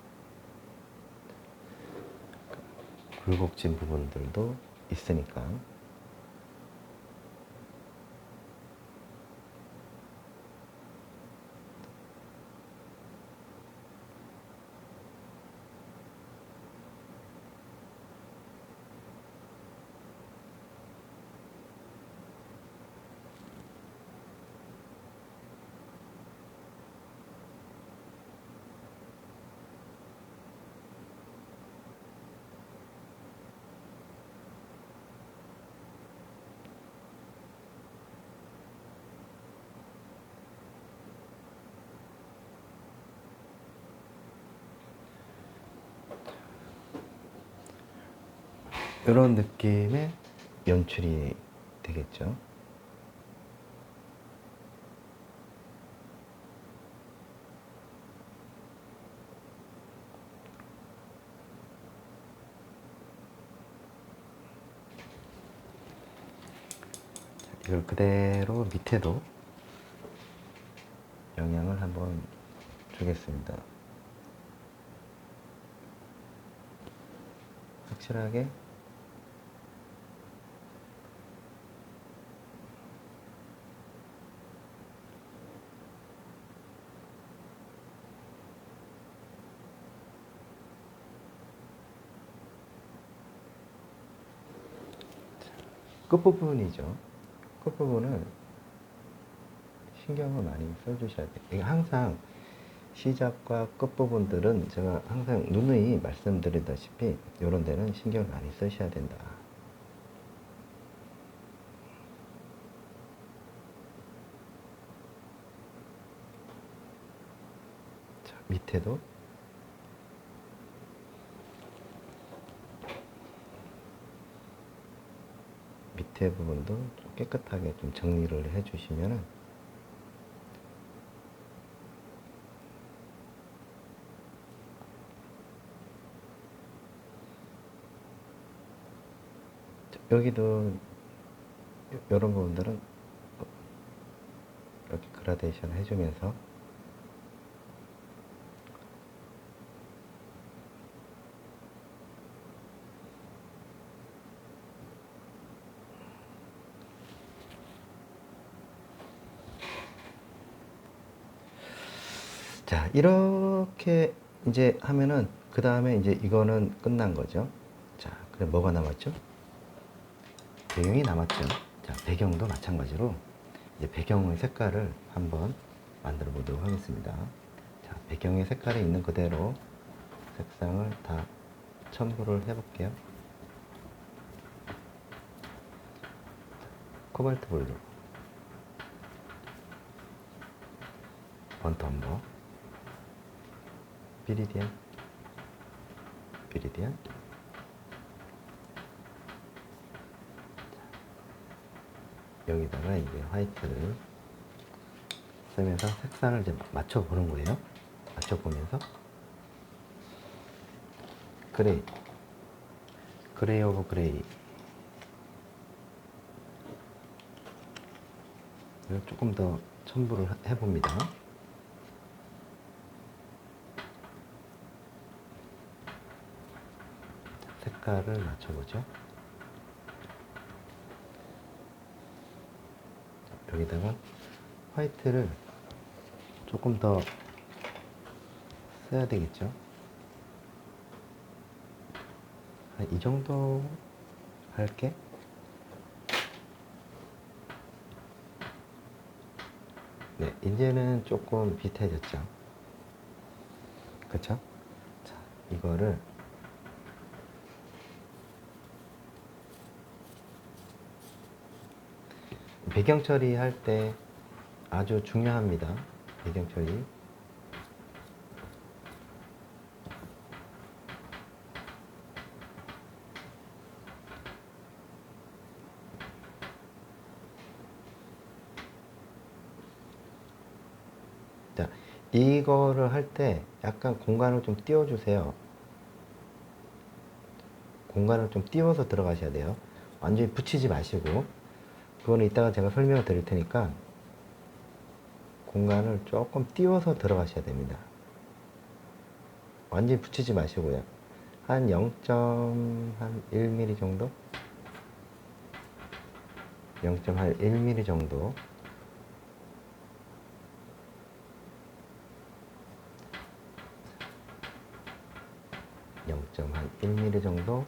굴곡진 부분들도 있으니까. 이런 느낌의 연출이 되겠죠. 이걸 그대로 밑에도 영향을 한번 주겠습니다. 확실하게 끝부분이죠. 끝부분을 신경을 많이 써주셔야 돼요. 이게 항상 시작과 끝부분들은 제가 항상 누누이 말씀드리다시피 이런 데는 신경을 많이 쓰셔야 된다. 자, 밑에도 밑에 부분도 좀 깨끗하게 좀 정리를 해주시면은 여기도 이런 부분들은 이렇게 그라데이션 해주면서 자, 이렇게 이제 하면은 그 다음에 이제 이거는 끝난 거죠. 자, 그럼 뭐가 남았죠? 배경이 남았죠. 자, 배경도 마찬가지로 이제 배경의 색깔을 한번 만들어 보도록 하겠습니다. 자, 배경의 색깔이 있는 그대로 색상을 다 첨부를 해 볼게요. 코발트 블루, 번트 엄버, 비리디안, 비리디안. 여기다가 이제 화이트를 쓰면서 색상을 이제 맞춰보는 거예요. 맞춰보면서 그레이, 그레이 오브 그레이. 이걸 조금 더 첨부를 해봅니다. 색깔을 맞춰보죠. 여기다가 화이트를 조금 더 써야 되겠죠. 이 정도 할게. 네, 이제는 조금 비슷해졌죠. 그쵸? 자, 이거를 배경 처리할 때 아주 중요합니다. 배경 처리. 자, 이거를 할 때 약간 공간을 좀 띄워주세요. 공간을 좀 띄워서 들어가셔야 돼요. 완전히 붙이지 마시고. 그거는 이따가 제가 설명을 드릴 테니까 공간을 조금 띄워서 들어가셔야 됩니다. 완전히 붙이지 마시고요. 한 0.1mm 정도? 0.1mm 정도. 한 1mm 정도.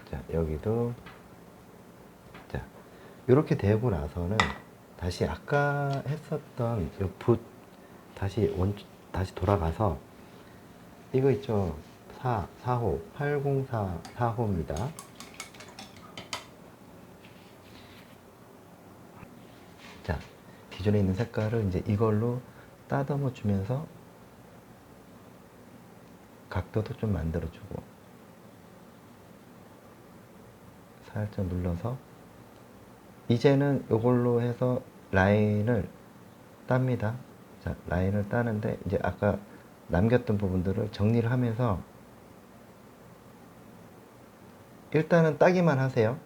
자, 여기도. 자, 이렇게 되고 나서는 다시 아까 했었던 붓 다시 돌아가서 이거 있죠? 4호 804 4호입니다. 자, 기존에 있는 색깔을 이제 이걸로 따듬어 주면서 각도도 좀 만들어 주고 살짝 눌러서 이제는 이걸로 해서 라인을 땁니다. 자, 라인을 따는데 이제 아까 남겼던 부분들을 정리를 하면서 일단은 따기만 하세요.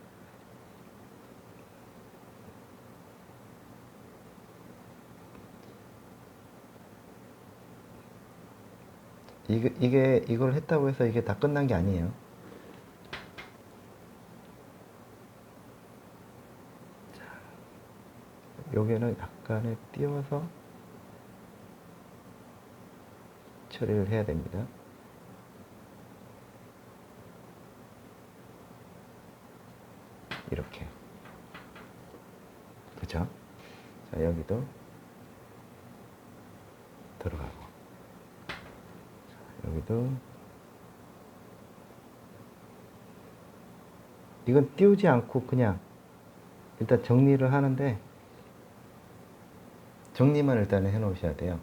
이걸 했다고 해서 이게 다 끝난 게 아니에요. 자, 여기는 약간의 띄워서 처리를 해야 됩니다. 이렇게. 그쵸? 자, 여기도 들어가고. 자, 여기도. 이건 띄우지 않고 그냥 일단 정리를 하는데 정리만 일단 해 놓으셔야 돼요.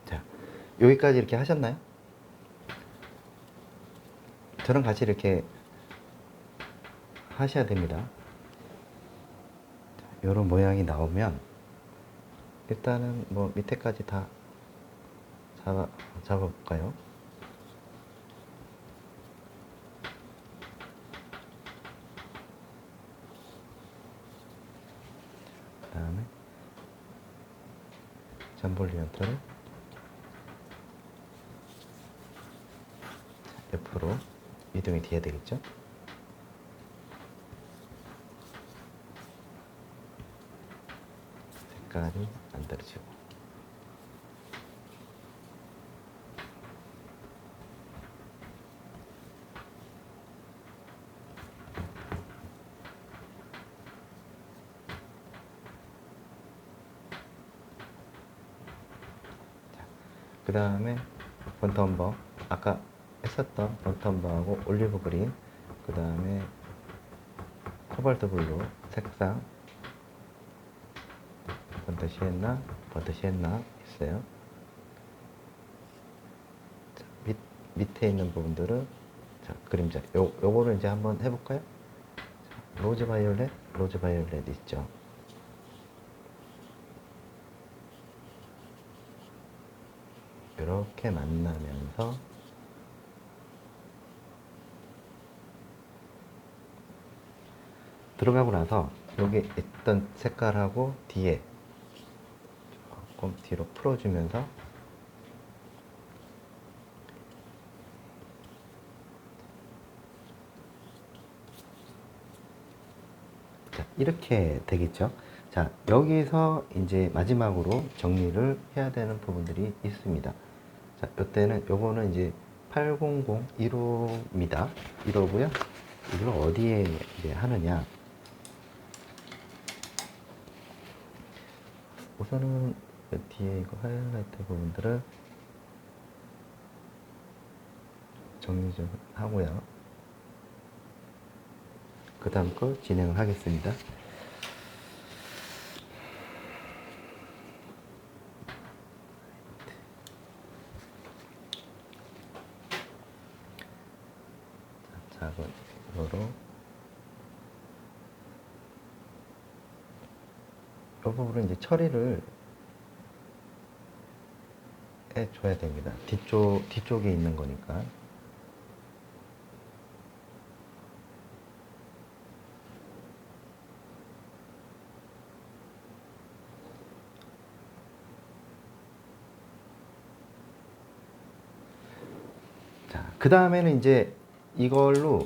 자, 여기까지 이렇게 하셨나요? 저랑 같이 이렇게 하셔야 됩니다. 이런 모양이 나오면 일단은 뭐 밑에까지 다 잡아볼까요? 그 다음에 잠볼리언트를 옆으로 이동이 돼야 되겠죠? 색깔이 안 떨어지고. 그 다음에 번트엄버, 아까 했었던 번트엄버하고 올리브 그린, 그 다음에 코발트 블루 색상, 번트 시엔나 있어요. 자, 밑에 있는 부분들은 자, 그림자 요거를 이제 한번 해볼까요? 자, 로즈 바이올렛 있죠. 이렇게 만나면서 들어가고 나서 여기 있던 색깔하고 뒤에 조금 뒤로 풀어주면서 자, 이렇게 되겠죠. 자, 여기서 이제 마지막으로 정리를 해야 되는 부분들이 있습니다. 자, 이때는 요거는 이제 800 1호입니다. 1호고요. 이걸 어디에 이제 하느냐? 우선은 그 뒤에 이거 하이라이트 부분들을 정리 좀 하고요. 그 다음 거 진행을 하겠습니다. 작은 이거로 이 부분은 이제 처리를 해줘야 됩니다. 뒤쪽에 있는 거니까. 자, 그 다음에는 이제 이걸로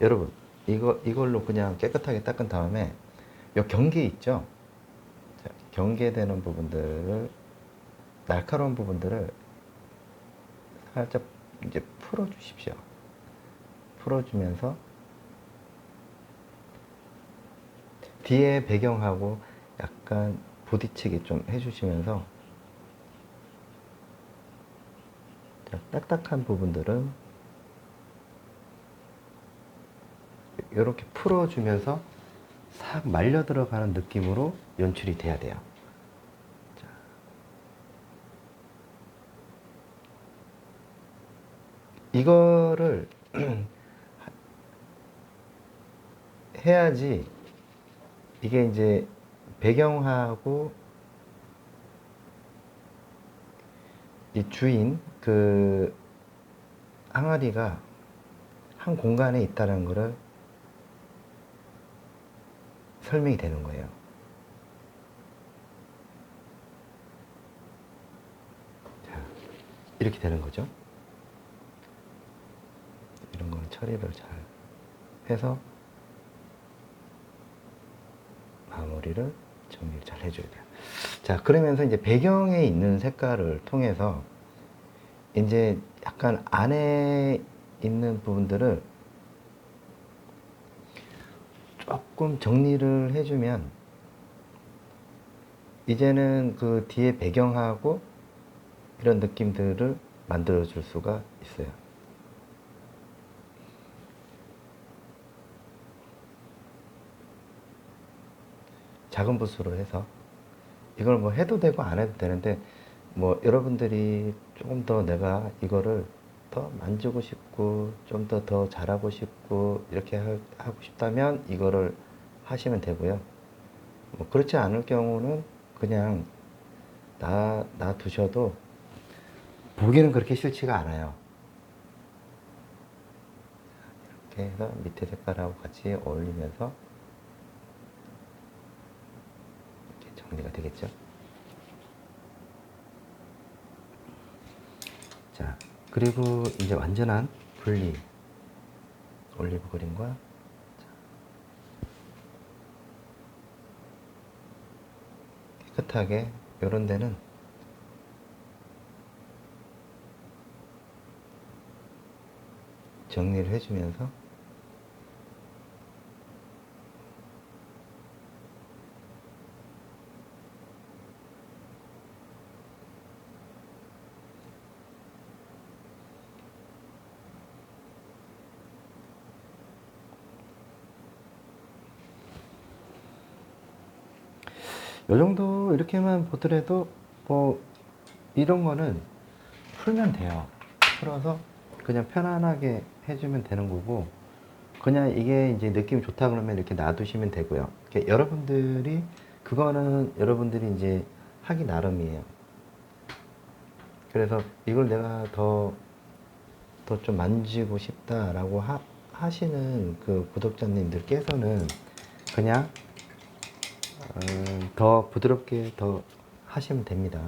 여러분 이걸로 그냥 깨끗하게 닦은 다음에 요 경계 있죠? 자, 경계되는 부분들을 날카로운 부분들을 살짝 이제 풀어 주십시오. 풀어 주면서 뒤에 배경하고 약간 부딪히게 좀 해주시면서 딱딱한 부분들은 이렇게 풀어주면서 싹 말려 들어가는 느낌으로 연출이 돼야 돼요. 자. 이거를 해야지 이게 이제 배경하고 이 주인 그 항아리가 한 공간에 있다는 것을 설명이 되는 거예요. 자, 이렇게 되는 거죠. 이런 거는 처리를 잘 해서 마무리를 정리를 잘 해줘야 돼요. 자, 그러면서 이제 배경에 있는 색깔을 통해서 이제 약간 안에 있는 부분들을 조금 정리를 해주면 이제는 그 뒤에 배경하고 이런 느낌들을 만들어 줄 수가 있어요. 작은 붓으로 해서 이걸 뭐 해도 되고 안 해도 되는데 뭐 여러분들이 조금 더 내가 이거를 더 만지고 싶고 좀 더 잘하고 싶고 이렇게 하고 싶다면 이거를 하시면 되고요. 뭐 그렇지 않을 경우는 그냥 놔두셔도 보기는 그렇게 싫지가 않아요. 이렇게 해서 밑에 색깔하고 같이 어울리면서 이렇게 정리가 되겠죠. 자, 그리고 이제 완전한 분리 올리브 그린과 깨끗하게 이런 데는 정리를 해주면서 이 정도 이렇게만 보더라도 뭐 이런 거는 풀면 돼요. 풀어서 그냥 편안하게 해주면 되는 거고 그냥 이게 이제 느낌이 좋다 그러면 이렇게 놔두시면 되고요. 여러분들이 그거는 여러분들이 이제 하기 나름이에요. 그래서 이걸 내가 더 좀 만지고 싶다라고 하시는 그 구독자님들께서는 그냥 더 부드럽게 더 하시면 됩니다.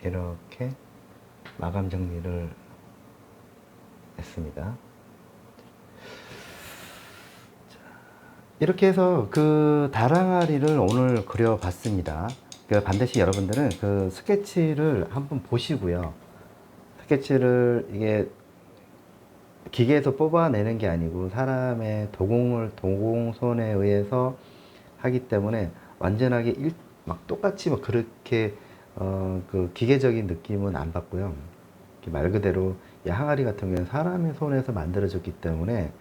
이렇게 마감 정리를 했습니다. 이렇게 해서 그 다랑아리를 오늘 그려봤습니다. 반드시 여러분들은 그 스케치를 한번 보시고요. 스케치를 이게 기계에서 뽑아내는 게 아니고 사람의 도공손에 의해서 하기 때문에 완전하게 막 똑같이 막 그렇게 그 기계적인 느낌은 안 받고요. 말 그대로 이 항아리 같은 경우는 사람의 손에서 만들어졌기 때문에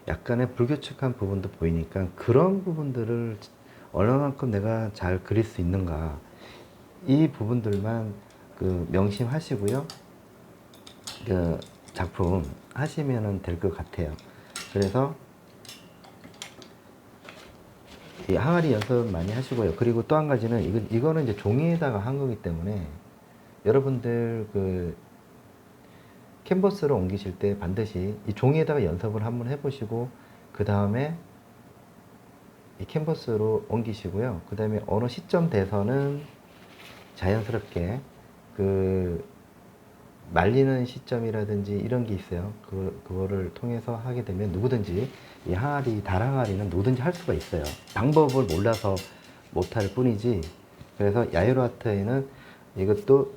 약간의 불규칙한 부분도 보이니까 그런 부분들을 얼마만큼 내가 잘 그릴 수 있는가, 이 부분들만 그 명심하시고요. 그 작품 하시면 될 것 같아요. 그래서 이 항아리 연습 많이 하시고요. 그리고 또 한 가지는 이거는 이제 종이에다가 한 거기 때문에 여러분들 그 캔버스로 옮기실 때 반드시 이 종이에다가 연습을 한번 해보시고 그 다음에 이 캔버스로 옮기시고요. 그 다음에 어느 시점 돼서는 자연스럽게 그 말리는 시점이라든지 이런 게 있어요. 그거를 통해서 하게 되면 누구든지 이 항아리, 달항아리는 누구든지 할 수가 있어요. 방법을 몰라서 못할 뿐이지. 그래서 야유로 아트에는 이것도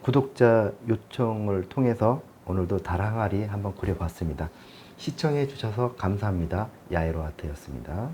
구독자 요청을 통해서 오늘도 달항아리 한번 그려봤습니다. 시청해 주셔서 감사합니다. 야유로 아트였습니다.